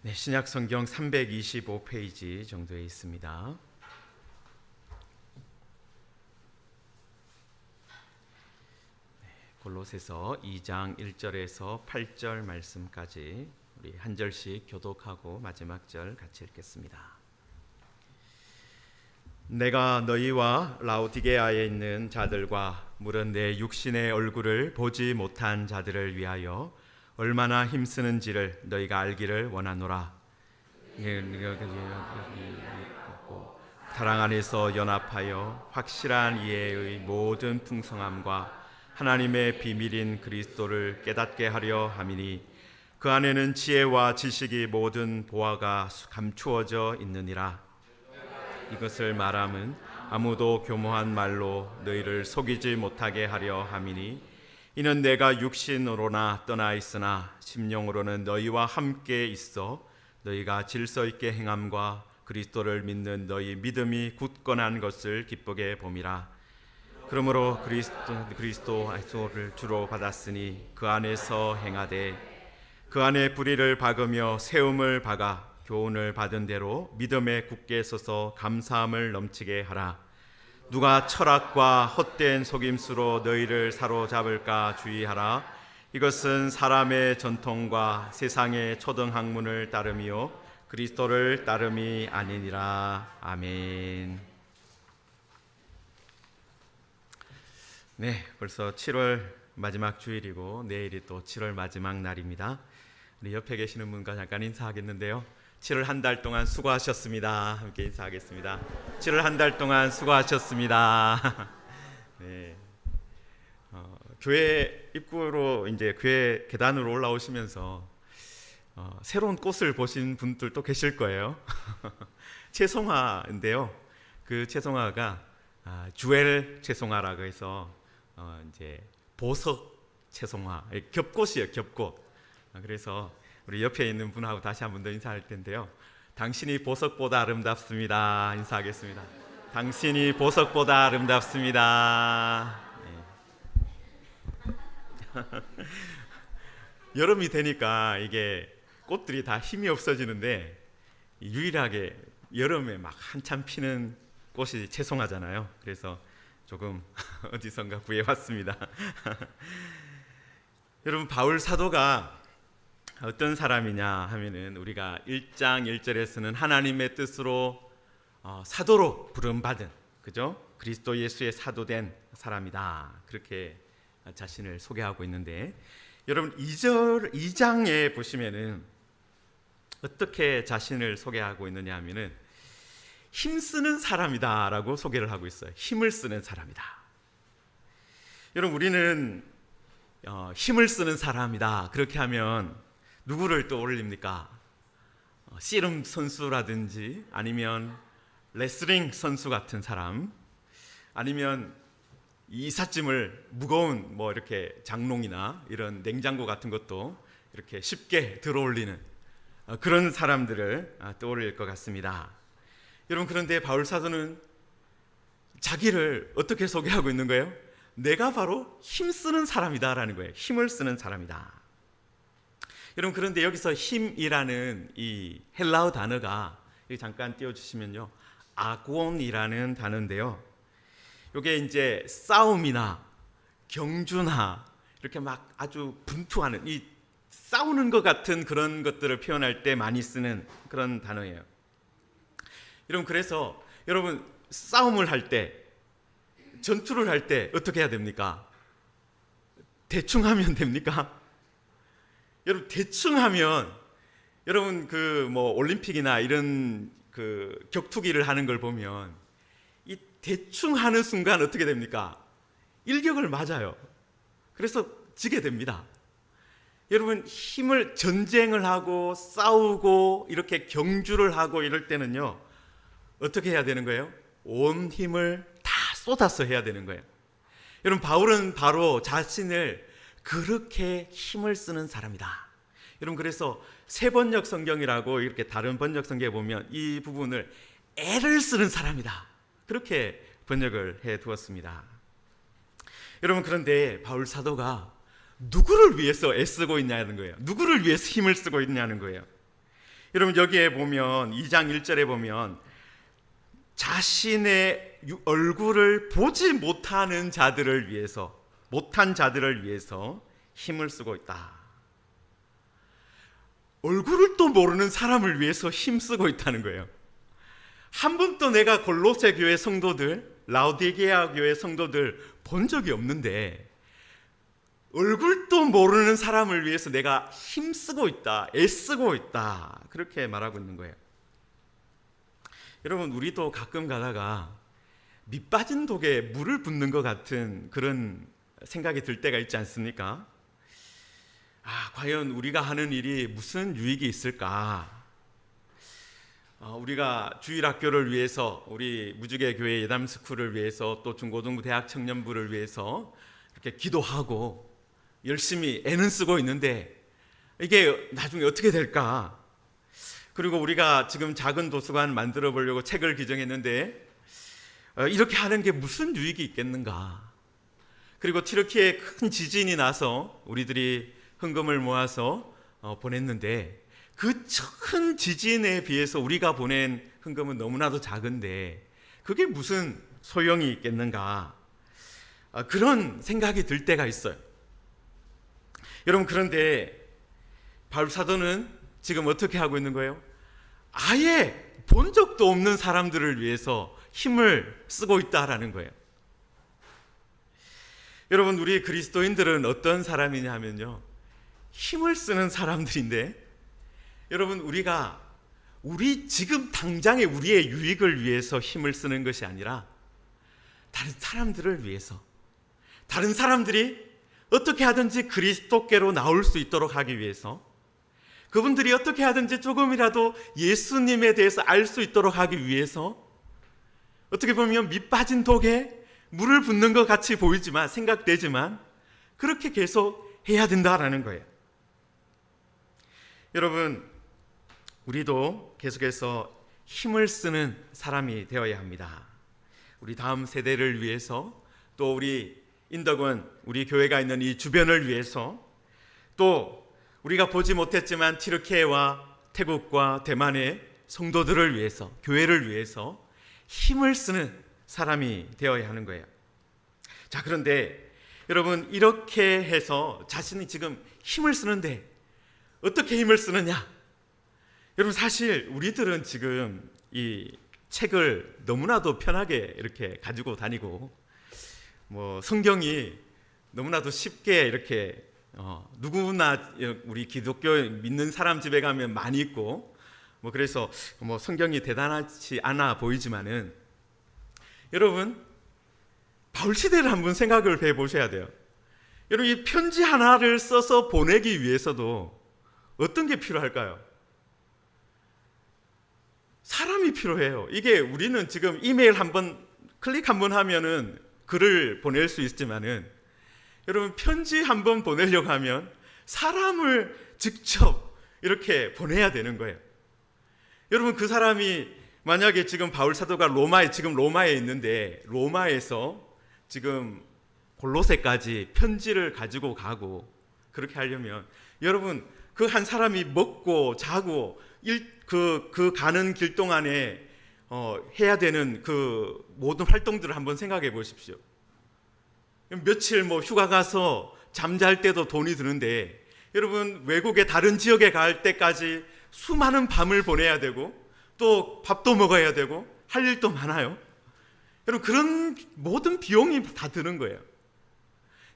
네, 신약 성경 325페이지 정도에 있습니다. 골로새서 2장 1절에서 8절 말씀까지 우리 한 절씩 교독하고 마지막 절 같이 읽겠습니다. 내가 너희와 라오디게아에 있는 자들과 물은 내 육신의 얼굴을 보지 못한 자들을 위하여 얼마나 힘쓰는지를 너희가 알기를 원하노라. 사랑 안에서 연합하여 확실한 이해의 모든 풍성함과 하나님의 비밀인 그리스도를 깨닫게 하려 함이니 그 안에는 지혜와 지식이 모든 보화가 감추어져 있느니라. 이것을 말함은 아무도 교모한 말로 너희를 속이지 못하게 하려 함이니 이는 내가 육신으로나 떠나 있으나 심령으로는 너희와 함께 있어 너희가 질서 있게 행함과 그리스도를 믿는 너희 믿음이 굳건한 것을 기쁘게 봄이라. 그러므로 그리스도를 주로 받았으니 그 안에서 행하되 그 안에 불의를 박으며 세움을 박아 교훈을 받은 대로 믿음에 굳게 서서 감사함을 넘치게 하라. 누가 철학과 헛된 속임수로 너희를 사로잡을까 주의하라. 이것은 사람의 전통과 세상의 초등학문을 따름이요 그리스도를 따름이 아니니라. 아멘. 네, 벌써 7월 마지막 주일이고 내일이 또 7월 마지막 날입니다. 우리 옆에 계시는 분과 잠깐 인사하겠는데요. 7월 한 달 동안 수고하셨습니다. 함께 인사하겠습니다. 7월 한 달 동안 수고하셨습니다. 네, 교회 입구로 이제 교회 계단으로 올라오시면서 새로운 꽃을 보신 분들도 계실 거예요. 채송화인데요. 그 채송화가 주엘 채송화라고 해서 이제 보석 채송화, 겹꽃이에요, 겹꽃. 그래서 우리 옆에 있는 분하고 다시 한 번 더 인사할 텐데요. 당신이 보석보다 아름답습니다. 인사하겠습니다. 당신이 보석보다 아름답습니다. 네. 여름이 되니까 이게 꽃들이 다 힘이 없어지는데 유일하게 여름에 막 한참 피는 꽃이 채송화잖아요. 그래서 조금 어디선가 구해왔습니다. 여러분, 바울 사도가 어떤 사람이냐 하면은 우리가 1장 1절에서는 하나님의 뜻으로 사도로 부름받은, 그죠? 그리스도 예수의 사도된 사람이다. 그렇게 자신을 소개하고 있는데, 여러분 2장에 보시면은 어떻게 자신을 소개하고 있느냐 하면은 힘쓰는 사람이다라고 소개를 하고 있어요. 힘을 쓰는 사람이다. 여러분, 우리는 힘을 쓰는 사람이다 그렇게 하면 누구를 떠올립니까? 씨름 선수라든지 아니면 레슬링 선수 같은 사람, 아니면 이삿짐을 무거운 뭐 이렇게 장롱이나 이런 냉장고 같은 것도 이렇게 쉽게 들어올리는 그런 사람들을 떠올릴 것 같습니다. 여러분, 그런데 바울 사도는 자기를 어떻게 소개하고 있는 거예요? 내가 바로 힘쓰는 사람이다라는 거예요. 힘을 쓰는 사람이다. 여러분, 그런데 여기서 힘이라는 이 헬라어 단어가 잠깐 띄워주시면요, 아곤이라는 단어인데요, 이게 이제 싸움이나 경주나 이렇게 막 아주 분투하는, 이 싸우는 것 같은 그런 것들을 표현할 때 많이 쓰는 그런 단어예요. 여러분, 그래서 여러분 싸움을 할 때, 전투를 할 때 어떻게 해야 됩니까? 대충 하면 됩니까? 여러분, 대충 하면, 여러분 그 뭐 올림픽이나 이런 그 격투기를 하는 걸 보면 이 대충 하는 순간 어떻게 됩니까? 일격을 맞아요. 그래서 지게 됩니다. 여러분, 전쟁을 하고 싸우고 이렇게 경주를 하고 이럴 때는요, 어떻게 해야 되는 거예요? 온 힘을 다 쏟아서 해야 되는 거예요. 여러분, 바울은 바로 자신을 그렇게 힘을 쓰는 사람이다. 여러분, 그래서 새 번역 성경이라고 이렇게 다른 번역 성경에 보면 이 부분을 애를 쓰는 사람이다, 그렇게 번역을 해 두었습니다. 여러분, 그런데 바울 사도가 누구를 위해서 애쓰고 있냐는 거예요. 누구를 위해서 힘을 쓰고 있냐는 거예요. 여러분 여기에 보면 2장 1절에 보면 자신의 얼굴을 보지 못하는 자들을 위해서, 못한 자들을 위해서 힘을 쓰고 있다. 얼굴을 또 모르는 사람을 위해서 힘쓰고 있다는 거예요. 한 번도 내가 골로새 교회 성도들, 라오디게아 교회 성도들 본 적이 없는데 얼굴도 모르는 사람을 위해서 내가 힘쓰고 있다, 애쓰고 있다, 그렇게 말하고 있는 거예요. 여러분 우리도 가끔 가다가 밑 빠진 독에 물을 붓는 것 같은 그런 생각이 들 때가 있지 않습니까? 과연 우리가 하는 일이 무슨 유익이 있을까? 우리가 주일학교를 위해서, 우리 무지개 교회 예담스쿨을 위해서, 또 중고등부 대학 청년부를 위해서 이렇게 기도하고 열심히 애는 쓰고 있는데 이게 나중에 어떻게 될까? 그리고 우리가 지금 작은 도서관 만들어 보려고 책을 기증했는데 이렇게 하는 게 무슨 유익이 있겠는가? 그리고 튀르키예에 큰 지진이 나서 우리들이 헌금을 모아서 보냈는데 그 큰 지진에 비해서 우리가 보낸 헌금은 너무나도 작은데 그게 무슨 소용이 있겠는가? 그런 생각이 들 때가 있어요. 여러분 그런데 바울 사도는 지금 어떻게 하고 있는 거예요? 아예 본 적도 없는 사람들을 위해서 힘을 쓰고 있다라는 거예요. 여러분 우리 그리스도인들은 어떤 사람이냐 하면요, 힘을 쓰는 사람들인데, 여러분 우리가 우리 지금 당장의 우리의 유익을 위해서 힘을 쓰는 것이 아니라 다른 사람들을 위해서, 다른 사람들이 어떻게 하든지 그리스도께로 나올 수 있도록 하기 위해서, 그분들이 어떻게 하든지 조금이라도 예수님에 대해서 알 수 있도록 하기 위해서, 어떻게 보면 밑 빠진 독에 물을 붓는 것 같이 보이지만, 생각되지만 그렇게 계속 해야 된다라는 거예요. 여러분 우리도 계속해서 힘을 쓰는 사람이 되어야 합니다. 우리 다음 세대를 위해서, 또 우리 인덕원, 우리 교회가 있는 이 주변을 위해서, 또 우리가 보지 못했지만 튀르키예와 태국과 대만의 성도들을 위해서, 교회를 위해서 힘을 쓰는 사람이 되어야 하는 거예요. 자, 그런데 여러분 이렇게 해서 자신이 지금 힘을 쓰는데 어떻게 힘을 쓰느냐? 여러분 사실 우리들은 지금 이 책을 너무나도 편하게 이렇게 가지고 다니고, 성경이 너무나도 쉽게 이렇게 누구나 우리 기독교 믿는 사람 집에 가면 많이 있고, 그래서 성경이 대단하지 않아 보이지만은, 여러분 바울 시대를 한번 생각을 해보셔야 돼요. 여러분 이 편지 하나를 써서 보내기 위해서도 어떤 게 필요할까요? 사람이 필요해요. 이게 우리는 지금 이메일 한번 클릭 한번 하면은 글을 보낼 수 있지만은, 여러분 편지 한번 보내려고 하면 사람을 직접 이렇게 보내야 되는 거예요. 여러분 그 사람이 만약에 지금 바울 사도가 로마에 있는데, 로마에서 지금 골로새까지 편지를 가지고 가고 그렇게 하려면, 여러분 그 한 사람이 먹고 자고 그 가는 길 동안에 해야 되는 그 모든 활동들을 한번 생각해 보십시오. 며칠 휴가 가서 잠잘 때도 돈이 드는데, 여러분 외국의 다른 지역에 갈 때까지 수많은 밤을 보내야 되고, 또 밥도 먹어야 되고 할 일도 많아요. 여러분 그런 모든 비용이 다 드는 거예요.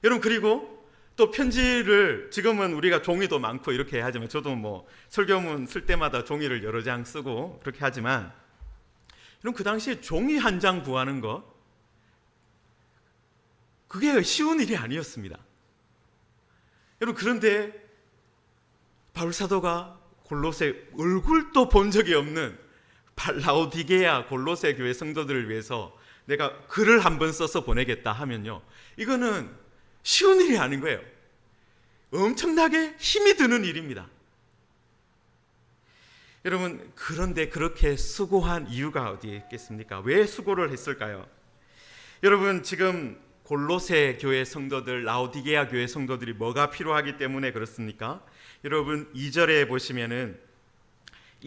여러분 그리고 또 편지를, 지금은 우리가 종이도 많고 이렇게 하지만, 저도 설교문 쓸 때마다 종이를 여러 장 쓰고 그렇게 하지만, 여러분 그 당시에 종이 한 장 구하는 거, 그게 쉬운 일이 아니었습니다. 여러분 그런데 바울 사도가 골로새, 얼굴도 본 적이 없는 라오디게아 골로새 교회 성도들을 위해서 내가 글을 한번 써서 보내겠다 하면요, 이거는 쉬운 일이 아닌 거예요. 엄청나게 힘이 드는 일입니다. 여러분 그런데 그렇게 수고한 이유가 어디에 있겠습니까? 왜 수고를 했을까요? 여러분 지금 골로새 교회 성도들, 라오디게아 교회 성도들이 뭐가 필요하기 때문에 그렇습니까? 여러분 2절에 보시면은,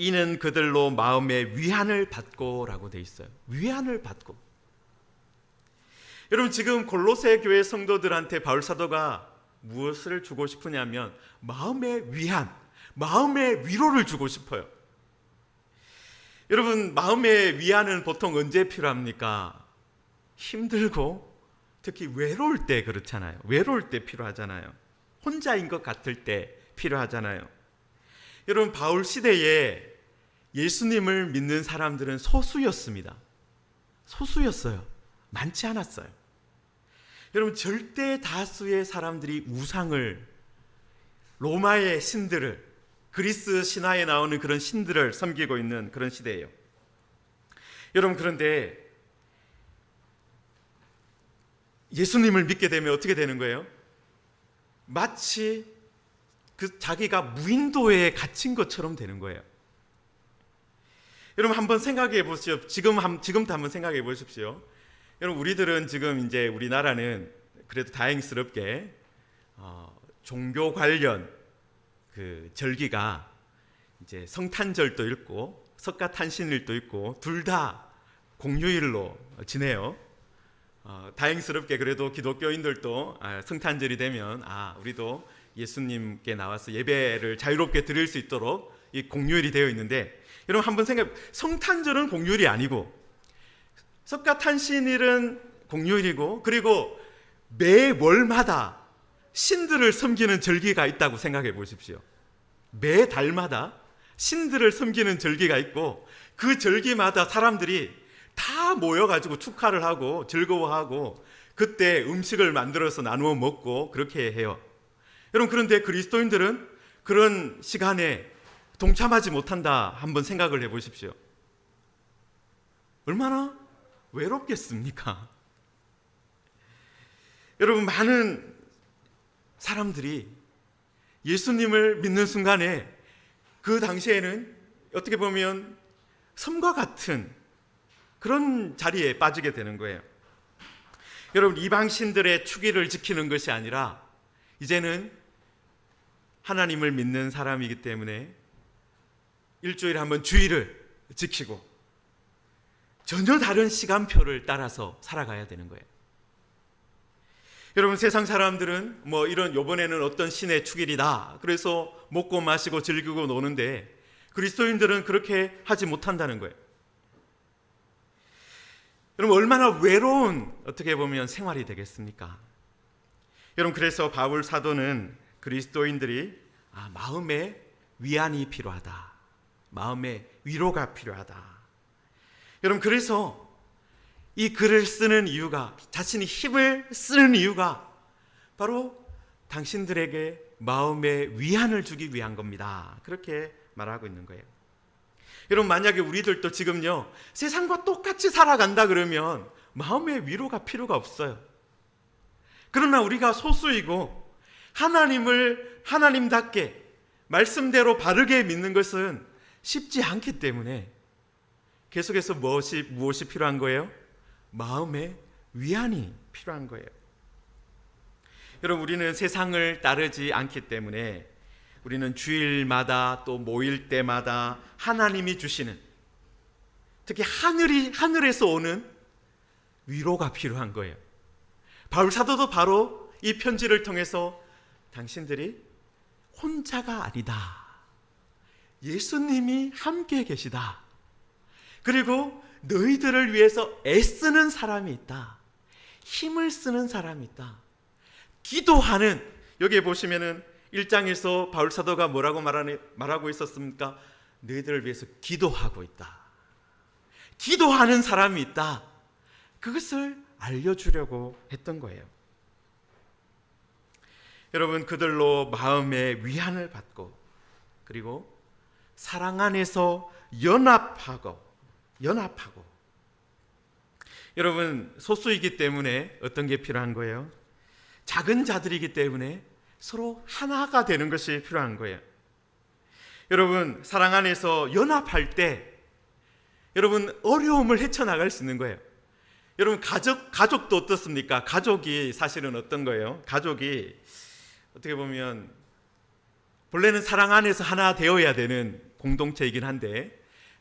이는 그들로 마음의 위안을 받고라고 돼 있어요. 위안을 받고. 여러분, 지금 골로새 교회 성도들한테 바울 사도가 무엇을 주고 싶으냐면 마음의 위안, 마음의 위로를 주고 싶어요. 여러분, 마음의 위안은 보통 언제 필요합니까? 힘들고 특히 외로울 때 그렇잖아요. 외로울 때 필요하잖아요. 혼자인 것 같을 때 필요하잖아요. 여러분, 바울 시대에 예수님을 믿는 사람들은 소수였습니다. 소수였어요. 많지 않았어요. 여러분, 절대 다수의 사람들이 우상을, 로마의 신들을, 그리스 신화에 나오는 그런 신들을 섬기고 있는 그런 시대예요. 여러분, 그런데 예수님을 믿게 되면 어떻게 되는 거예요? 마치 자기가 무인도에 갇힌 것처럼 되는 거예요. 여러분, 한번 생각해 보십시오. 지금부터 한번 생각해 보십시오. 여러분, 우리들은 지금 이제 우리나라는 그래도 다행스럽게 종교 관련 그 절기가 이제 성탄절도 있고 석가탄신일도 있고 둘 다 공휴일로 지내요. 다행스럽게 그래도 기독교인들도 성탄절이 되면 우리도 예수님께 나와서 예배를 자유롭게 드릴 수 있도록 이 공휴일이 되어 있는데, 여러분 한번 성탄절은 공휴일이 아니고 석가탄신일은 공휴일이고, 그리고 매 월마다 신들을 섬기는 절기가 있다고 생각해 보십시오. 매 달마다 신들을 섬기는 절기가 있고, 그 절기마다 사람들이 다 모여가지고 축하를 하고 즐거워하고 그때 음식을 만들어서 나누어 먹고 그렇게 해요. 여러분, 그런데 그리스도인들은 그런 시간에 동참하지 못한다. 한번 생각을 해보십시오. 얼마나 외롭겠습니까? 여러분, 많은 사람들이 예수님을 믿는 순간에 그 당시에는 어떻게 보면 섬과 같은 그런 자리에 빠지게 되는 거예요. 여러분, 이방신들의 축일을 지키는 것이 아니라 이제는 하나님을 믿는 사람이기 때문에 일주일에 한 번 주일을 지키고 전혀 다른 시간표를 따라서 살아가야 되는 거예요. 여러분, 세상 사람들은 이런 요번에는 어떤 신의 축일이다, 그래서 먹고 마시고 즐기고 노는데 그리스도인들은 그렇게 하지 못한다는 거예요. 여러분, 얼마나 외로운 어떻게 보면 생활이 되겠습니까? 여러분, 그래서 바울 사도는 그리스도인들이 마음의 위안이 필요하다, 마음의 위로가 필요하다. 여러분, 그래서 이 글을 쓰는 이유가, 자신이 힘을 쓰는 이유가 바로 당신들에게 마음의 위안을 주기 위한 겁니다. 그렇게 말하고 있는 거예요. 여러분, 만약에 우리들도 지금요 세상과 똑같이 살아간다 그러면 마음의 위로가 필요가 없어요. 그러나 우리가 소수이고 하나님을 하나님답게 말씀대로 바르게 믿는 것은 쉽지 않기 때문에 계속해서 무엇이 필요한 거예요? 마음의 위안이 필요한 거예요. 여러분, 우리는 세상을 따르지 않기 때문에 우리는 주일마다 또 모일 때마다 하나님이 주시는, 특히 하늘에서 오는 위로가 필요한 거예요. 바울 사도도 바로 이 편지를 통해서 당신들이 혼자가 아니다, 예수님이 함께 계시다, 그리고 너희들을 위해서 애쓰는 사람이 있다, 힘을 쓰는 사람이 있다, 기도하는, 여기에 보시면은 1장에서 바울 사도가 뭐라고 말하고 있었습니까? 너희들을 위해서 기도하고 있다, 기도하는 사람이 있다. 그것을 알려주려고 했던 거예요. 여러분, 그들로 마음의 위안을 받고 그리고 사랑 안에서 연합하고 여러분, 소수이기 때문에 어떤 게 필요한 거예요? 작은 자들이기 때문에 서로 하나가 되는 것이 필요한 거예요. 여러분, 사랑 안에서 연합할 때 여러분 어려움을 헤쳐나갈 수 있는 거예요. 여러분, 가족도 어떻습니까? 가족이 사실은 어떤 거예요? 가족이 어떻게 보면 본래는 사랑 안에서 하나 되어야 되는 공동체이긴 한데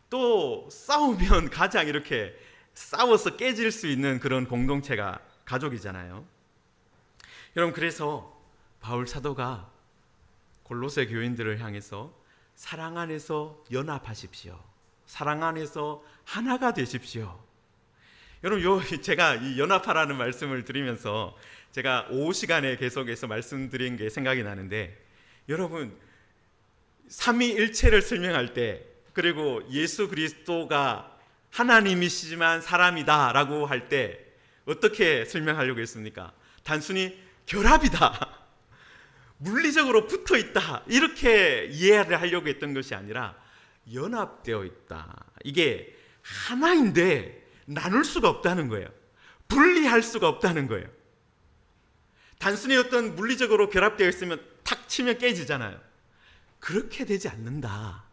또 싸우면 가장 이렇게 싸워서 깨질 수 있는 그런 공동체가 가족이잖아요. 여러분, 그래서 바울 사도가 골로새 교인들을 향해서 사랑 안에서 연합하십시오. 사랑 안에서 하나가 되십시오. 여러분, 제가 이 연합하라는 말씀을 드리면서 제가 오후 시간에 계속해서 말씀드린 게 생각이 나는데, 여러분, 삼위일체를 설명할 때, 그리고 예수 그리스도가 하나님이시지만 사람이다라고 할 때 어떻게 설명하려고 했습니까? 단순히 결합이다, 물리적으로 붙어 있다, 이렇게 이해를 하려고 했던 것이 아니라 연합되어 있다. 이게 하나인데 나눌 수가 없다는 거예요. 분리할 수가 없다는 거예요. 단순히 어떤 물리적으로 결합되어 있으면 탁 치면 깨지잖아요. 그렇게 되지 않는다.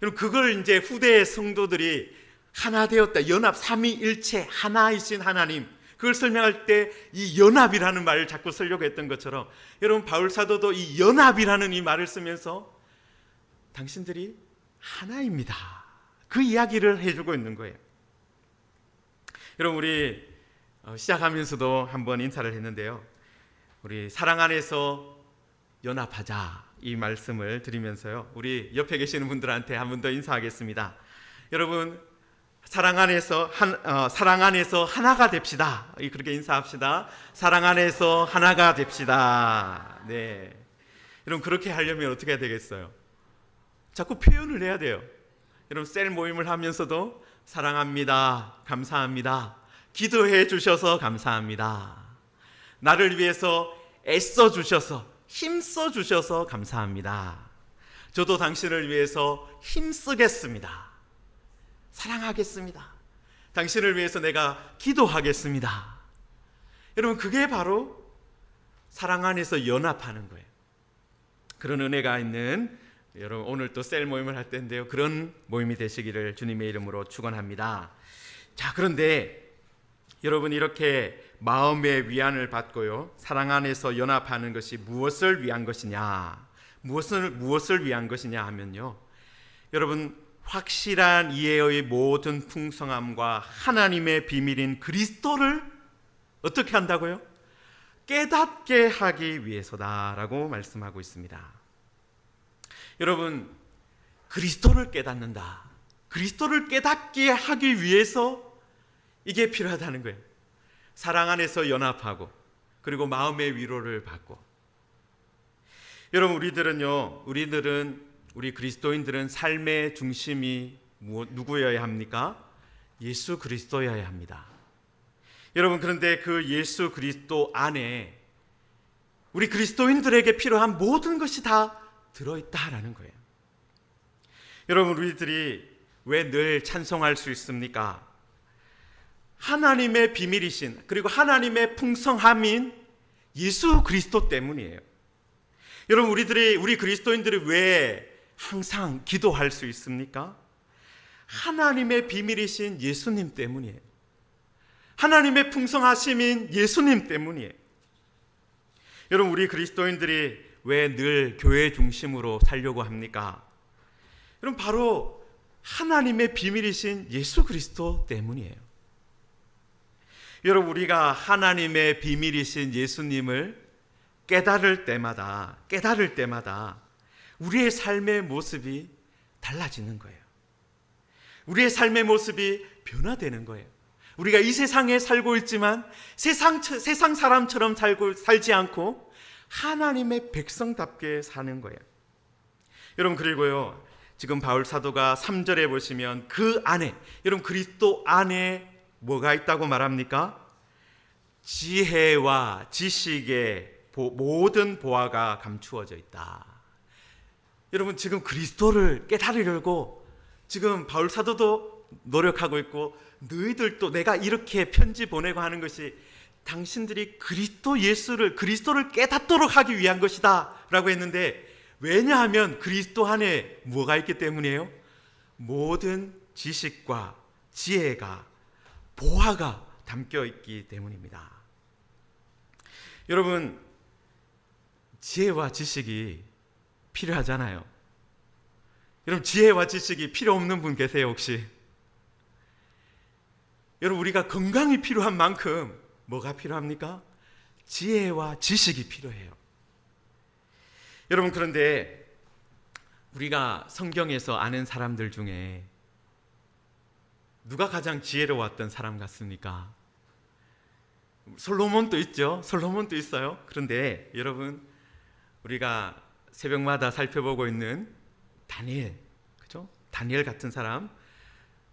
여러분, 그걸 이제 후대 성도들이 하나 되었다, 연합, 삼위일체, 하나이신 하나님, 그걸 설명할 때 이 연합이라는 말을 자꾸 쓰려고 했던 것처럼, 여러분, 바울 사도도 이 연합이라는 이 말을 쓰면서 당신들이 하나입니다, 그 이야기를 해주고 있는 거예요. 여러분, 우리 시작하면서도 한번 인사를 했는데요, 우리 사랑 안에서 연합하자, 이 말씀을 드리면서요, 우리 옆에 계시는 분들한테 한 번 더 인사하겠습니다. 여러분, 사랑 안에서 하나가 됩시다. 그렇게 인사합시다. 사랑 안에서 하나가 됩시다. 네. 여러분, 그렇게 하려면 어떻게 해야 되겠어요? 자꾸 표현을 해야 돼요. 여러분, 셀 모임을 하면서도 사랑합니다, 감사합니다, 기도해 주셔서 감사합니다, 나를 위해서 애써 주셔서, 힘써 주셔서 감사합니다, 저도 당신을 위해서 힘쓰겠습니다, 사랑하겠습니다, 당신을 위해서 내가 기도하겠습니다. 여러분, 그게 바로 사랑 안에서 연합하는 거예요. 그런 은혜가 있는, 여러분, 오늘 또 셀 모임을 할 텐데요, 그런 모임이 되시기를 주님의 이름으로 축원합니다. 자, 그런데 여러분, 이렇게 마음의 위안을 받고요, 사랑 안에서 연합하는 것이 무엇을 위한 것이냐, 무엇을 위한 것이냐 하면요, 여러분, 확실한 이해의 모든 풍성함과 하나님의 비밀인 그리스도를 어떻게 한다고요? 깨닫게 하기 위해서다라고 말씀하고 있습니다. 여러분, 그리스도를 깨닫는다, 그리스도를 깨닫게 하기 위해서 이게 필요하다는 거예요. 사랑 안에서 연합하고, 그리고 마음의 위로를 받고. 여러분, 우리 그리스도인들은 삶의 중심이 누구여야 합니까? 예수 그리스도여야 합니다. 여러분, 그런데 그 예수 그리스도 안에 우리 그리스도인들에게 필요한 모든 것이 다 들어있다라는 거예요. 여러분, 우리들이 왜 늘 찬송할 수 있습니까? 하나님의 비밀이신, 그리고 하나님의 풍성함인 예수 그리스도 때문이에요. 여러분, 우리 그리스도인들이 왜 항상 기도할 수 있습니까? 하나님의 비밀이신 예수님 때문이에요. 하나님의 풍성하심인 예수님 때문이에요. 여러분, 우리 그리스도인들이 왜 늘 교회 중심으로 살려고 합니까? 여러분, 바로 하나님의 비밀이신 예수 그리스도 때문이에요. 여러분, 우리가 하나님의 비밀이신 예수님을 깨달을 때마다 우리의 삶의 모습이 달라지는 거예요. 우리의 삶의 모습이 변화되는 거예요. 우리가 이 세상에 살고 있지만 세상 사람처럼 살지 않고 하나님의 백성답게 사는 거예요. 여러분, 그리고요, 지금 바울 사도가 3절에 보시면 그 안에, 여러분, 그리스도 안에 뭐가 있다고 말합니까? 지혜와 지식의 모든 보화가 감추어져 있다. 여러분, 지금 그리스도를 깨달으려고 지금 바울 사도도 노력하고 있고, 너희들도 내가 이렇게 편지 보내고 하는 것이 당신들이 그리스도를 깨닫도록 하기 위한 것이다 라고 했는데, 왜냐하면 그리스도 안에 뭐가 있기 때문이에요? 모든 지식과 지혜가, 보화가 담겨 있기 때문입니다. 여러분, 지혜와 지식이 필요하잖아요. 여러분, 지혜와 지식이 필요 없는 분 계세요 혹시? 여러분, 우리가 건강이 필요한 만큼 뭐가 필요합니까? 지혜와 지식이 필요해요. 여러분, 그런데 우리가 성경에서 아는 사람들 중에 누가 가장 지혜로웠던 사람 같습니까? 솔로몬도 있죠. 솔로몬도 있어요. 그런데 여러분, 우리가 새벽마다 살펴보고 있는 다니엘, 그죠? 다니엘 같은 사람,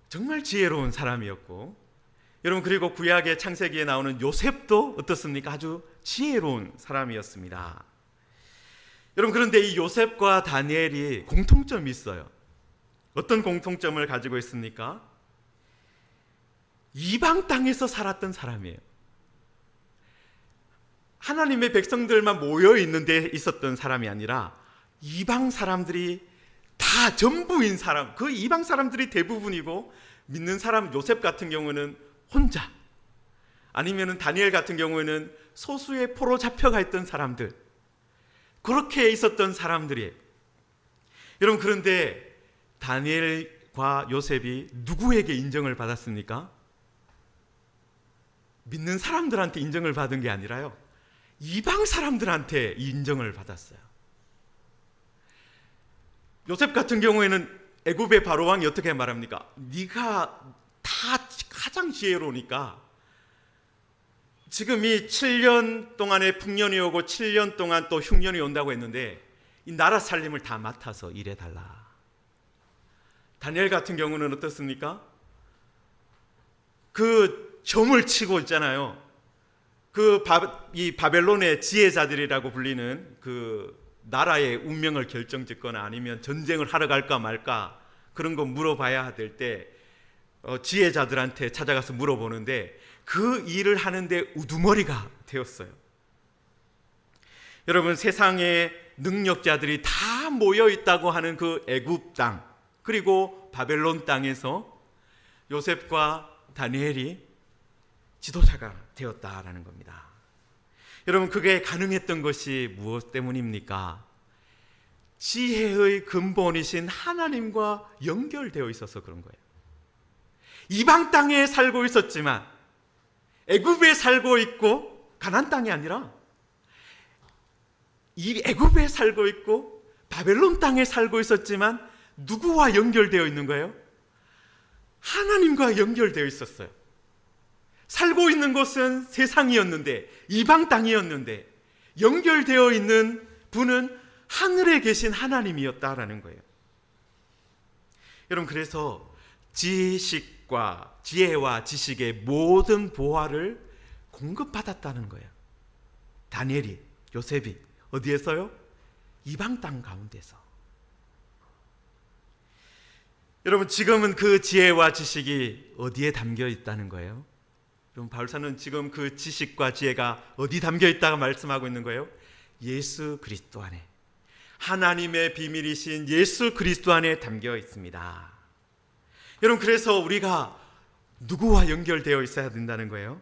정말 지혜로운 사람이었고, 여러분, 그리고 구약의 창세기에 나오는 요셉도 어떻습니까? 아주 지혜로운 사람이었습니다. 여러분, 그런데 이 요셉과 다니엘이 공통점이 있어요. 어떤 공통점을 가지고 있습니까? 이방 땅에서 살았던 사람이에요. 하나님의 백성들만 모여 있는 데 있었던 사람이 아니라 이방 사람들이 다 전부인 사람, 그 이방 사람들이 대부분이고, 믿는 사람 요셉 같은 경우는 혼자, 아니면 다니엘 같은 경우에는 소수의 포로 잡혀가 있던 사람들, 그렇게 있었던 사람들이에요. 여러분, 그런데 다니엘과 요셉이 누구에게 인정을 받았습니까? 믿는 사람들한테 인정을 받은 게 아니라요, 이방 사람들한테 인정을 받았어요. 요셉 같은 경우에는 애굽의 바로 왕이 어떻게 말합니까? 네가 다 가장 지혜로우니까 지금 이 7년 동안에 풍년이 오고 7년 동안 또 흉년이 온다고 했는데 이 나라 살림을 다 맡아서 일해달라. 다니엘 같은 경우는 어떻습니까? 그 점을 치고 있잖아요. 이 바벨론의 지혜자들이라고 불리는 그 나라의 운명을 결정짓거나 아니면 전쟁을 하러 갈까 말까 그런 거 물어봐야 될 때 지혜자들한테 찾아가서 물어보는데 그 일을 하는데 우두머리가 되었어요. 여러분, 세상에 능력자들이 다 모여 있다고 하는 그 애굽 땅, 그리고 바벨론 땅에서 요셉과 다니엘이 지도자가 되었다라는 겁니다. 여러분, 그게 가능했던 것이 무엇 때문입니까? 지혜의 근본이신 하나님과 연결되어 있어서 그런 거예요. 이방 땅에 살고 있었지만, 애굽에 살고 있고 가나안 땅이 아니라 이 애굽에 살고 있고 바벨론 땅에 살고 있었지만 누구와 연결되어 있는 거예요? 하나님과 연결되어 있었어요. 살고 있는 곳은 세상이었는데, 이방 땅이었는데, 연결되어 있는 분은 하늘에 계신 하나님이었다라는 거예요. 여러분, 그래서 지혜와 지식의 모든 보화를 공급받았다는 거예요. 다니엘이, 요셉이 어디에서요? 이방 땅 가운데서. 여러분, 지금은 그 지혜와 지식이 어디에 담겨 있다는 거예요? 여러분, 바울사는 지금 그 지식과 지혜가 어디 담겨 있다고 말씀하고 있는 거예요? 예수 그리스도 안에, 하나님의 비밀이신 예수 그리스도 안에 담겨 있습니다. 여러분, 그래서 우리가 누구와 연결되어 있어야 된다는 거예요?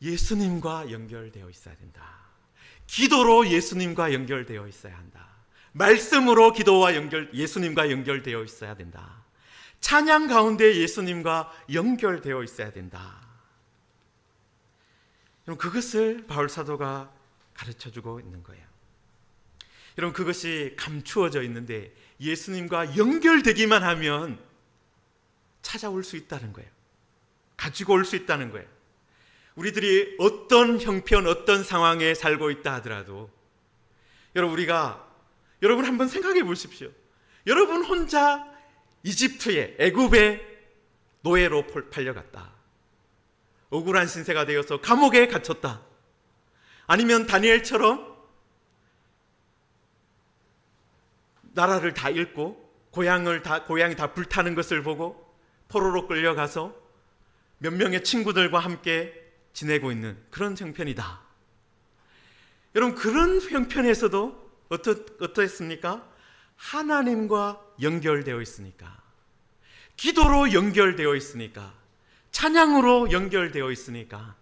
예수님과 연결되어 있어야 된다. 기도로 예수님과 연결되어 있어야 한다. 말씀으로 예수님과 연결되어 있어야 된다. 찬양 가운데 예수님과 연결되어 있어야 된다. 여러분, 그것을 바울 사도가 가르쳐주고 있는 거예요. 여러분, 그것이 감추어져 있는데 예수님과 연결되기만 하면 찾아올 수 있다는 거예요. 가지고 올 수 있다는 거예요. 우리들이 어떤 형편, 어떤 상황에 살고 있다 하더라도 여러분 한번 생각해 보십시오. 여러분 혼자 이집트에, 애굽에 노예로 팔려갔다. 억울한 신세가 되어서 감옥에 갇혔다. 아니면 다니엘처럼 나라를 다 잃고 고향이 다 불타는 것을 보고 포로로 끌려가서 몇 명의 친구들과 함께 지내고 있는 그런 형편이다. 여러분, 그런 형편에서도 어떠했습니까? 하나님과 연결되어 있으니까, 기도로 연결되어 있으니까, 찬양으로 연결되어 있으니까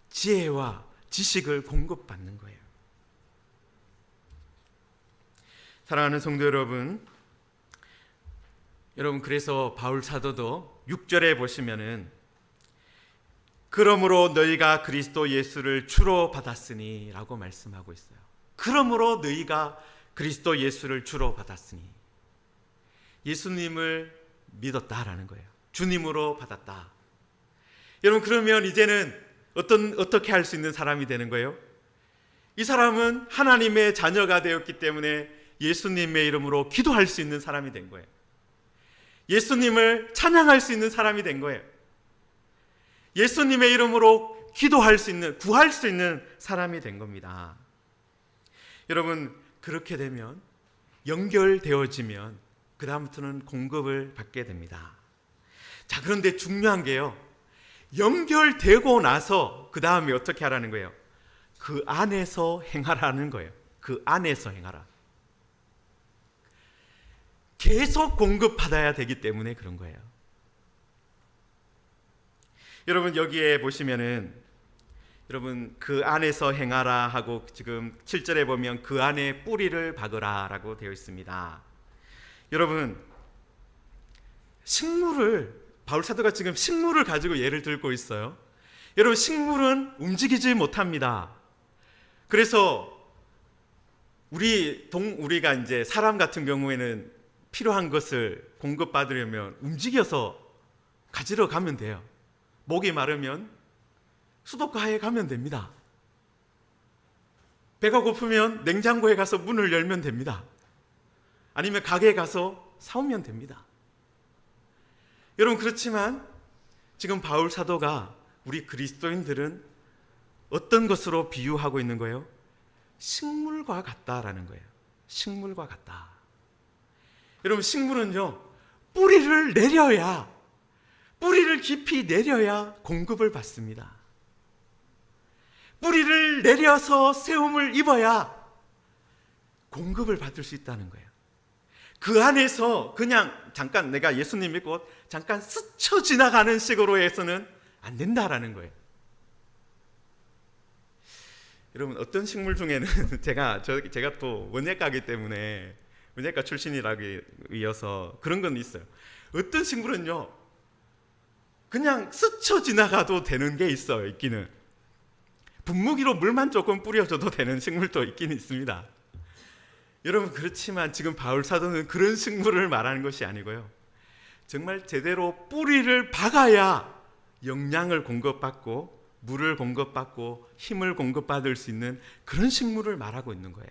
지혜와 지식을 공급받는 거예요. 사랑하는 성도 여러분, 여러분, 그래서 바울 사도도 6절에 보시면은 그러므로 너희가 그리스도 예수를 주로 받았으니 라고 말씀하고 있어요. 그러므로 너희가 그리스도 예수를 주로 받았으니, 예수님을 믿었다라는 거예요. 주님으로 받았다. 여러분, 그러면 이제는 어떻게 할 수 있는 사람이 되는 거예요? 이 사람은 하나님의 자녀가 되었기 때문에 예수님의 이름으로 기도할 수 있는 사람이 된 거예요. 예수님을 찬양할 수 있는 사람이 된 거예요. 예수님의 이름으로 기도할 수 있는, 구할 수 있는 사람이 된 겁니다. 여러분, 그렇게 되면, 연결되어지면 그 다음부터는 공급을 받게 됩니다. 자, 그런데 중요한 게요, 연결되고 나서 그 다음에 어떻게 하라는 거예요? 그 안에서 행하라는 거예요. 그 안에서 행하라. 계속 공급받아야 되기 때문에 그런 거예요. 여러분, 여기에 보시면은, 여러분, 그 안에서 행하라 하고 지금 7절에 보면 그 안에 뿌리를 박으라 라고 되어 있습니다. 여러분, 식물을, 바울 사도가 지금 식물을 가지고 예를 들고 있어요. 여러분, 식물은 움직이지 못합니다. 그래서 우리가 이제 사람 같은 경우에는 필요한 것을 공급받으려면 움직여서 가지러 가면 돼요. 목이 마르면 수도가에 가면 됩니다. 배가 고프면 냉장고에 가서 문을 열면 됩니다. 아니면 가게에 가서 사오면 됩니다. 여러분, 그렇지만 지금 바울 사도가 우리 그리스도인들은 어떤 것으로 비유하고 있는 거예요? 식물과 같다라는 거예요. 식물과 같다. 여러분, 식물은요, 뿌리를 내려야, 뿌리를 깊이 내려야 공급을 받습니다. 뿌리를 내려서 세움을 입어야 공급을 받을 수 있다는 거예요. 그 안에서 그냥 잠깐 내가 예수님 믿고 잠깐 스쳐 지나가는 식으로 해서는 안 된다라는 거예요. 여러분, 어떤 식물 중에는 제가 또 원예과이기 때문에, 원예과 출신이라서 그런 건 있어요. 어떤 식물은요, 그냥 스쳐 지나가도 되는 게 있어요. 있기는 분무기로 물만 조금 뿌려줘도 되는 식물도 있긴 있습니다. 여러분, 그렇지만 지금 바울 사도는 그런 식물을 말하는 것이 아니고요, 정말 제대로 뿌리를 박아야 영양을 공급받고 물을 공급받고 힘을 공급받을 수 있는 그런 식물을 말하고 있는 거예요.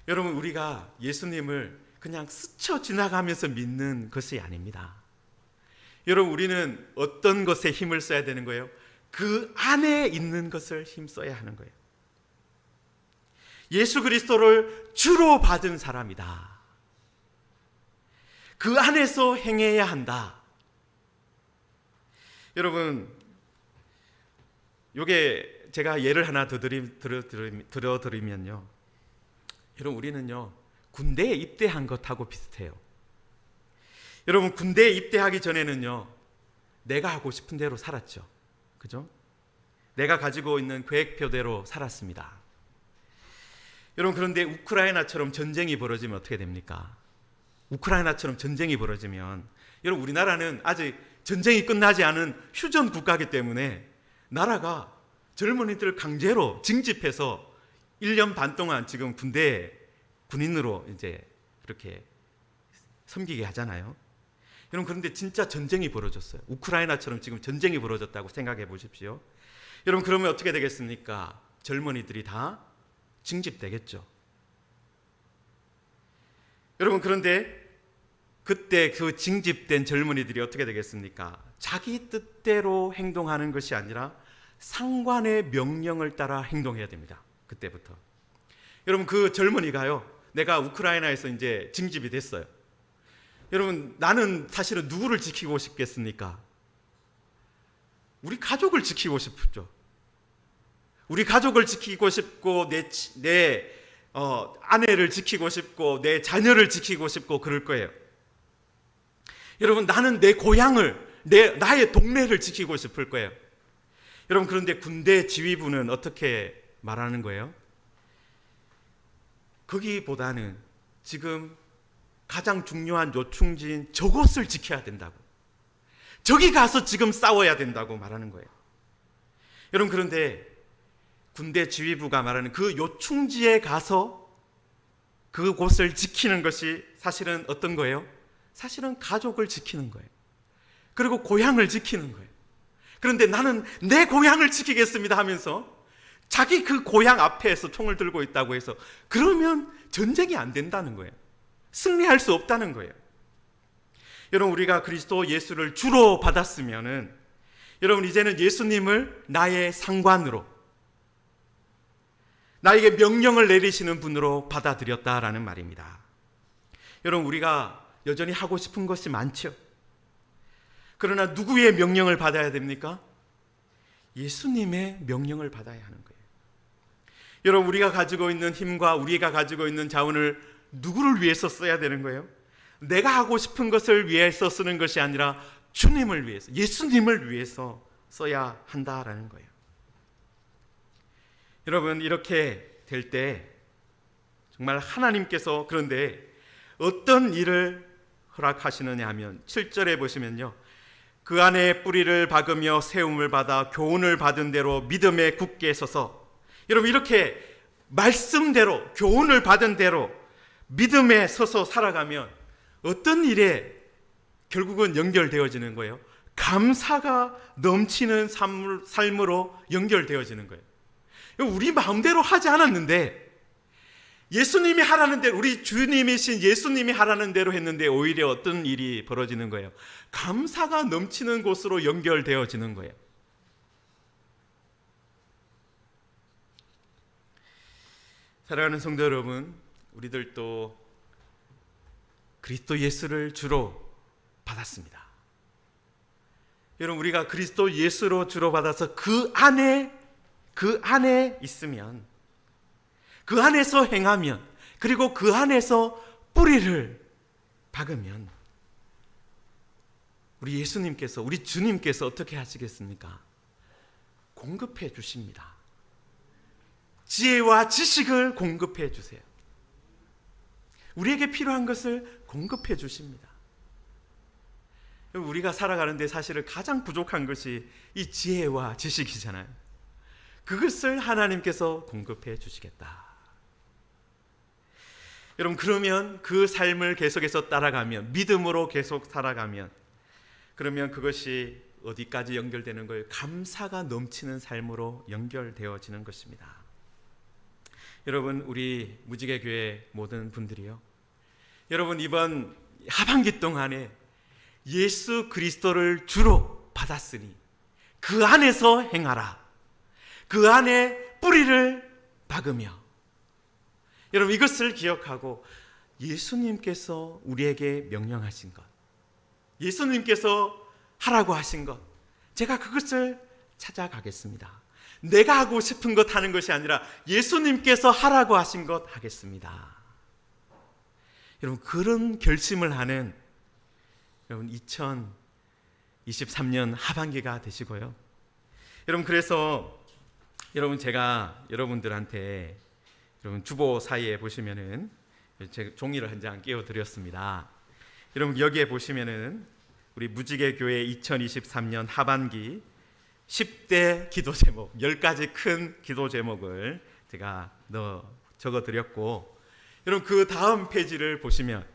여러분, 우리가 예수님을 그냥 스쳐 지나가면서 믿는 것이 아닙니다. 여러분, 우리는 어떤 것에 힘을 써야 되는 거예요? 그 안에 있는 것을 힘써야 하는 거예요. 예수 그리스도를 주로 받은 사람이다. 그 안에서 행해야 한다. 여러분, 요게 제가 예를 하나 더 들어드리면요, 여러분, 우리는요, 군대에 입대한 것하고 비슷해요. 여러분, 군대에 입대하기 전에는요, 내가 하고 싶은 대로 살았죠. 그죠? 내가 가지고 있는 계획표대로 살았습니다. 여러분, 그런데 우크라이나처럼 전쟁이 벌어지면 어떻게 됩니까? 우크라이나처럼 전쟁이 벌어지면, 여러분, 우리나라는 아직 전쟁이 끝나지 않은 휴전 국가이기 때문에 나라가 젊은이들 강제로 징집해서 1년 반 동안 지금 군대에 군인으로 이제 그렇게 섬기게 하잖아요. 여러분, 그런데 진짜 전쟁이 벌어졌어요. 우크라이나처럼 지금 전쟁이 벌어졌다고 생각해 보십시오. 여러분, 그러면 어떻게 되겠습니까? 젊은이들이 다 징집되겠죠. 여러분, 그런데 그때 그 징집된 젊은이들이 어떻게 되겠습니까? 자기 뜻대로 행동하는 것이 아니라 상관의 명령을 따라 행동해야 됩니다. 그때부터. 여러분, 그 젊은이가요, 내가 우크라이나에서 이제 징집이 됐어요. 여러분, 나는 사실은 누구를 지키고 싶겠습니까? 우리 가족을 지키고 싶죠. 우리 가족을 지키고 싶고, 내 아내를 지키고 싶고, 내 자녀를 지키고 싶고, 그럴 거예요. 여러분, 나는 내 고향을, 나의 동네를 지키고 싶을 거예요. 여러분, 그런데 군대 지휘부는 어떻게 말하는 거예요? 거기보다는 지금 가장 중요한 요충지인 저곳을 지켜야 된다고, 저기 가서 지금 싸워야 된다고 말하는 거예요. 여러분, 그런데 군대 지휘부가 말하는 그 요충지에 가서 그곳을 지키는 것이 사실은 어떤 거예요? 사실은 가족을 지키는 거예요. 그리고 고향을 지키는 거예요. 그런데 나는 내 고향을 지키겠습니다 하면서 자기 그 고향 앞에서 총을 들고 있다고 해서 그러면 전쟁이 안 된다는 거예요. 승리할 수 없다는 거예요. 여러분, 우리가 그리스도 예수를 주로 받았으면은, 여러분, 이제는 예수님을 나의 상관으로, 나에게 명령을 내리시는 분으로 받아들였다라는 말입니다. 여러분, 우리가 여전히 하고 싶은 것이 많죠. 그러나 누구의 명령을 받아야 됩니까? 예수님의 명령을 받아야 하는 거예요. 여러분, 우리가 가지고 있는 힘과 우리가 가지고 있는 자원을 누구를 위해서 써야 되는 거예요? 내가 하고 싶은 것을 위해서 쓰는 것이 아니라 주님을 위해서, 예수님을 위해서 써야 한다라는 거예요. 여러분, 이렇게 될 때 정말 하나님께서, 그런데 어떤 일을 허락하시느냐 하면 7절에 보시면요, 그 안에 뿌리를 박으며 세움을 받아 교훈을 받은 대로 믿음에 굳게 서서, 여러분, 이렇게 말씀대로 교훈을 받은 대로 믿음에 서서 살아가면 어떤 일에 결국은 연결되어지는 거예요? 감사가 넘치는 삶으로 연결되어지는 거예요. 우리 마음대로 하지 않았는데, 예수님이 하라는 대로, 우리 주님이신 예수님이 하라는 대로 했는데 오히려 어떤 일이 벌어지는 거예요? 감사가 넘치는 곳으로 연결되어지는 거예요. 사랑하는 성도 여러분, 우리들도 그리스도 예수를 주로 받았습니다. 여러분, 우리가 그리스도 예수로 주로 받아서 그 안에 있으면, 그 안에서 행하면, 그리고 그 안에서 뿌리를 박으면 우리 예수님께서, 우리 주님께서 어떻게 하시겠습니까? 공급해 주십니다. 지혜와 지식을 공급해 주세요. 우리에게 필요한 것을 공급해 주십니다. 우리가 살아가는데 사실은 가장 부족한 것이 이 지혜와 지식이잖아요. 그것을 하나님께서 공급해 주시겠다. 여러분, 그러면 그 삶을 계속해서 따라가면, 믿음으로 계속 살아가면, 그러면 그것이 어디까지 연결되는 거예요? 감사가 넘치는 삶으로 연결되어지는 것입니다. 여러분, 우리 무지개교회 모든 분들이요, 여러분, 이번 하반기 동안에 예수 그리스도를 주로 받았으니 그 안에서 행하라, 그 안에 뿌리를 박으며, 여러분, 이것을 기억하고 예수님께서 우리에게 명령하신 것, 예수님께서 하라고 하신 것, 제가 그것을 찾아가겠습니다. 내가 하고 싶은 것 하는 것이 아니라 예수님께서 하라고 하신 것 하겠습니다. 여러분, 그런 결심을 하는 여러분 2023년 하반기가 되시고요. 여러분, 그래서 여러분, 제가 여러분들한테, 여러분 주보 사이에 보시면은 제가 종이를 한 장 끼워 드렸습니다. 여러분, 여기에 보시면은 우리 무지개교회 2023년 하반기 10대 기도 제목, 10가지 큰 기도 제목을 제가 적어 드렸고, 여러분, 그 다음 페이지를 보시면,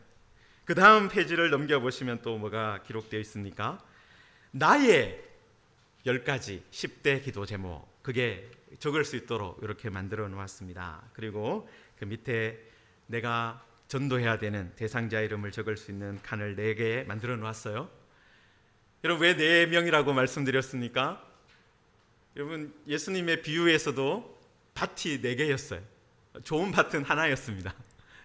그 다음 페이지를 넘겨보시면 또 뭐가 기록되어 있습니까? 나의 10가지 10대 기도 제목, 그게 적을 수 있도록 이렇게 만들어 놓았습니다. 그리고 그 밑에 내가 전도해야 되는 대상자 이름을 적을 수 있는 칸을 4개 만들어 놓았어요. 여러분, 왜 4명이라고 말씀드렸습니까? 여러분, 예수님의 비유에서도 밭이 4개였어요. 좋은 밭은 하나였습니다.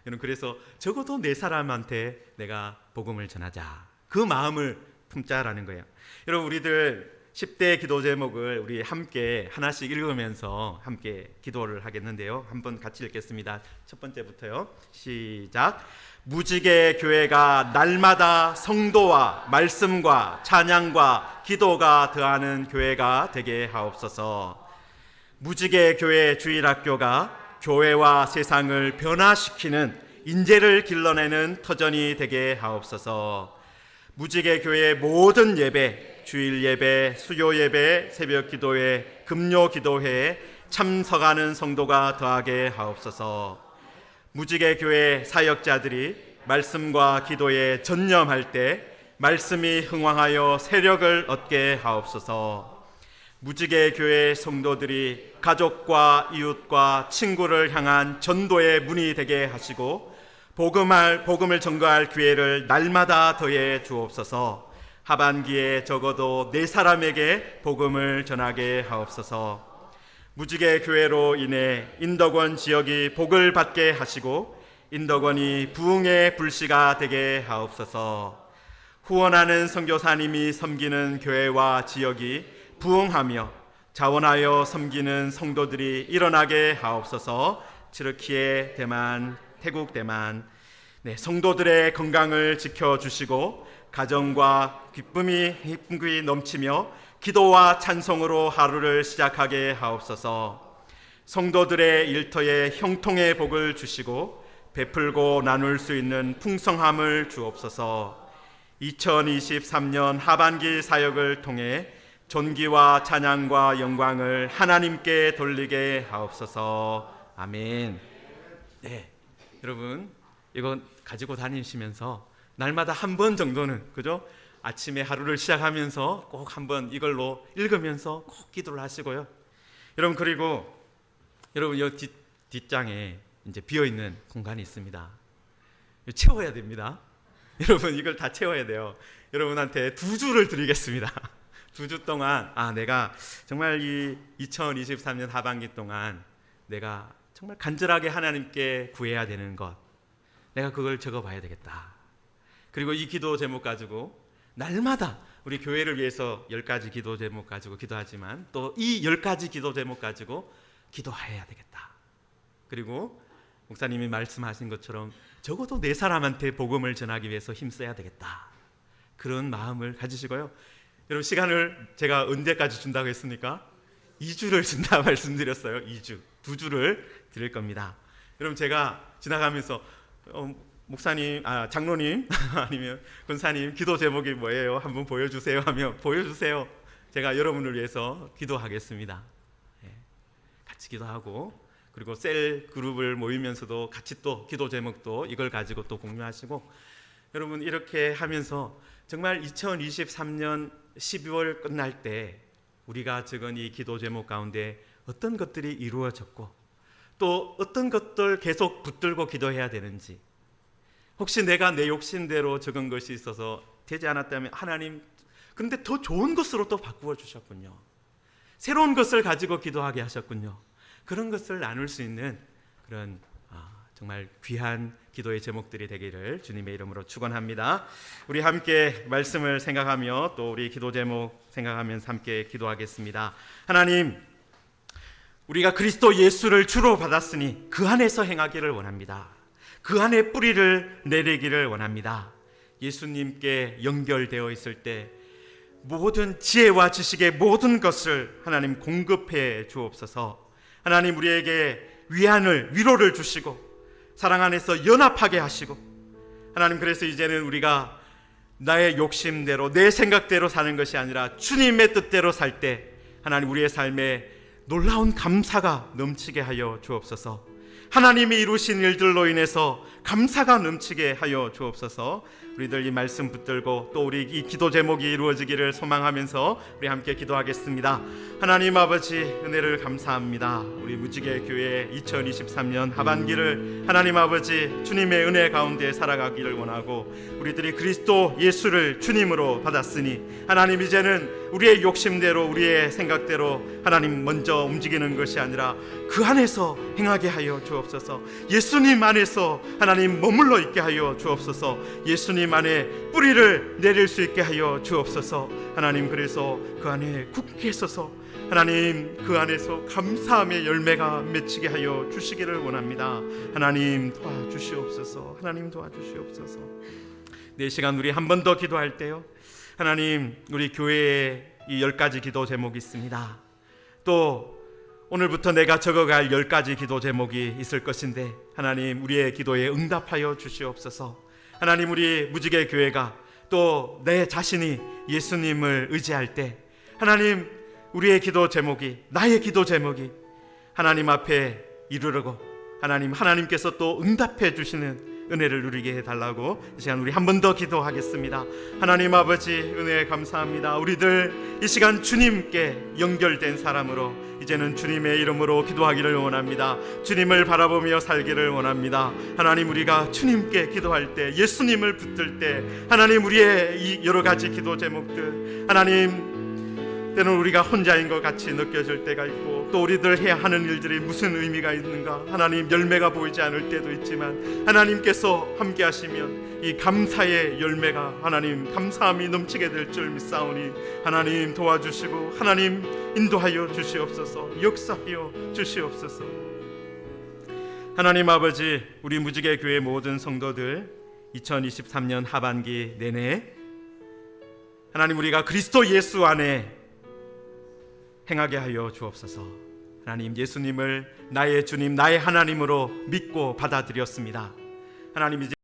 여러분, 그래서 적어도 4사람한테 내가 복음을 전하자, 그 마음을 품자라는 거예요. 여러분, 우리들 10대 기도 제목을 우리 함께 하나씩 읽으면서 함께 기도를 하겠는데요. 한번 같이 읽겠습니다. 첫 번째부터요. 시작. 무지개 교회가 날마다 성도와 말씀과 찬양과 기도가 더하는 교회가 되게 하옵소서. 무지개 교회 주일학교가 교회와 세상을 변화시키는 인재를 길러내는 터전이 되게 하옵소서. 무지개 교회 모든 예배, 주일 예배, 수요 예배, 새벽 기도회, 금요 기도회에 참석하는 성도가 더하게 하옵소서. 무지개 교회 사역자들이 말씀과 기도에 전념할 때 말씀이 흥왕하여 세력을 얻게 하옵소서. 무지개 교회 성도들이 가족과 이웃과 친구를 향한 전도의 문이 되게 하시고 복음을 전거할 기회를 날마다 더해 주옵소서. 하반기에 적어도 4사람에게 복음을 전하게 하옵소서. 무지개 교회로 인해 인덕원 지역이 복을 받게 하시고 인덕원이 부흥의 불씨가 되게 하옵소서. 후원하는 선교사님이 섬기는 교회와 지역이 부흥하며 자원하여 섬기는 성도들이 일어나게 하옵소서. 튀르키예, 대만, 태국, 대만, 성도들의 건강을 지켜주시고 가정과 기쁨이 넘치며 기도와 찬송으로 하루를 시작하게 하옵소서. 성도들의 일터에 형통의 복을 주시고 베풀고 나눌 수 있는 풍성함을 주옵소서. 2023년 하반기 사역을 통해 존귀와 찬양과 영광을 하나님께 돌리게 하옵소서. 아멘. 네, 여러분 이거 가지고 다니시면서 날마다 한 번 정도는, 그죠? 아침에 하루를 시작하면서 꼭 한번 이걸로 읽으면서 꼭 기도를 하시고요. 여러분, 그리고 여러분 이 뒷장에 이제 비어 있는 공간이 있습니다. 채워야 됩니다. 여러분 이걸 다 채워야 돼요. 여러분한테 2주를 드리겠습니다. 2주 동안 내가 정말 이 2023년 하반기 동안 내가 정말 간절하게 하나님께 구해야 되는 것, 내가 그걸 적어봐야 되겠다. 그리고 이 기도 제목 가지고 날마다 우리 교회를 위해서 10가지 기도 제목 가지고 기도하지만 또 이 10가지 기도 제목 가지고 기도해야 되겠다. 그리고 목사님이 말씀하신 것처럼 적어도 4사람한테 복음을 전하기 위해서 힘써야 되겠다. 그런 마음을 가지시고요. 여러분, 시간을 제가 언제까지 준다고 했습니까? 2주를 준다 말씀드렸어요. 2주를 드릴 겁니다. 여러분, 제가 지나가면서 목사님, 장로님 아니면 권사님 기도 제목이 뭐예요? 한번 보여주세요 하면 보여주세요. 제가 여러분을 위해서 기도하겠습니다. 같이 기도하고, 그리고 셀 그룹을 모이면서도 같이 또 기도 제목도 이걸 가지고 또 공유하시고, 여러분 이렇게 하면서 정말 2023년 12월 끝날 때 우리가 적은 이 기도 제목 가운데 어떤 것들이 이루어졌고 또 어떤 것들 계속 붙들고 기도해야 되는지, 혹시 내가 내 욕심대로 적은 것이 있어서 되지 않았다면 하나님, 그런데 더 좋은 것으로 또 바꾸어 주셨군요. 새로운 것을 가지고 기도하게 하셨군요. 그런 것을 나눌 수 있는 그런 정말 귀한 기도의 제목들이 되기를 주님의 이름으로 축원합니다. 우리 함께 말씀을 생각하며 또 우리 기도 제목 생각하면서 함께 기도하겠습니다. 하나님, 우리가 그리스도 예수를 주로 받았으니 그 안에서 행하기를 원합니다. 그 안에 뿌리를 내리기를 원합니다. 예수님께 연결되어 있을 때 모든 지혜와 지식의 모든 것을 하나님 공급해 주옵소서. 하나님, 우리에게 위로를 주시고 사랑 안에서 연합하게 하시고, 하나님, 그래서 이제는 우리가 나의 욕심대로 내 생각대로 사는 것이 아니라 주님의 뜻대로 살 때 하나님, 우리의 삶에 놀라운 감사가 넘치게 하여 주옵소서. 하나님이 이루신 일들로 인해서 감사가 넘치게 하여 주옵소서. 우리들 이 말씀 붙들고 또 우리 이 기도 제목이 이루어지기를 소망하면서 우리 함께 기도하겠습니다. 하나님 아버지, 은혜를 감사합니다. 우리 무지개 교회 2023년 하반기를 하나님 아버지 주님의 은혜 가운데 살아가기를 원하고, 우리들이 그리스도 예수를 주님으로 받았으니 하나님, 이제는 우리의 욕심대로 우리의 생각대로 하나님 먼저 움직이는 것이 아니라 그 안에서 행하게 하여 주옵소서. 예수님 안에서 하나님 머물러 있게 하여 주옵소서. 예수님 안에 뿌리를 내릴 수 있게 하여 주옵소서. 하나님, 그래서 그 안에 굳게 서서 하나님 그 안에서 감사함의 열매가 맺히게 하여 주시기를 원합니다. 하나님 도와주시옵소서. 하나님 도와주시옵소서. 네, 시간 우리 한 번 더 기도할 때요, 하나님, 우리 교회에 이 10가지 기도 제목이 있습니다. 또 오늘부터 내가 적어갈 10가지 기도 제목이 있을 것인데 하나님 우리의 기도에 응답하여 주시옵소서. 하나님 우리 무지개 교회가 또 내 자신이 예수님을 의지할 때 하나님 우리의 기도 제목이 나의 기도 제목이 하나님 앞에 이르르고 하나님께서 또 응답해 주시는 은혜를 누리게 해달라고 이 시간 우리 한 번 더 기도하겠습니다. 하나님 아버지 은혜 감사합니다. 우리들 이 시간 주님께 연결된 사람으로 이제는 주님의 이름으로 기도하기를 원합니다. 주님을 바라보며 살기를 원합니다. 하나님 우리가 주님께 기도할 때 예수님을 붙들 때 하나님 우리의 이 여러 가지 기도 제목들 하나님 때는 우리가 혼자인 것 같이 느껴질 때가 있고 또 우리들 해야 하는 일들이 무슨 의미가 있는가 하나님 열매가 보이지 않을 때도 있지만 하나님께서 함께 하시면 이 감사의 열매가 하나님 감사함이 넘치게 될 줄 믿사오니 하나님 도와주시고 하나님 인도하여 주시옵소서. 역사하여 주시옵소서. 하나님 아버지 우리 무지개 교회 모든 성도들 2023년 하반기 내내 하나님 우리가 그리스도 예수 안에 행하게 하여 주옵소서. 하나님 예수님을 나의 주님 나의 하나님으로 믿고 받아들였습니다. 하나님 이제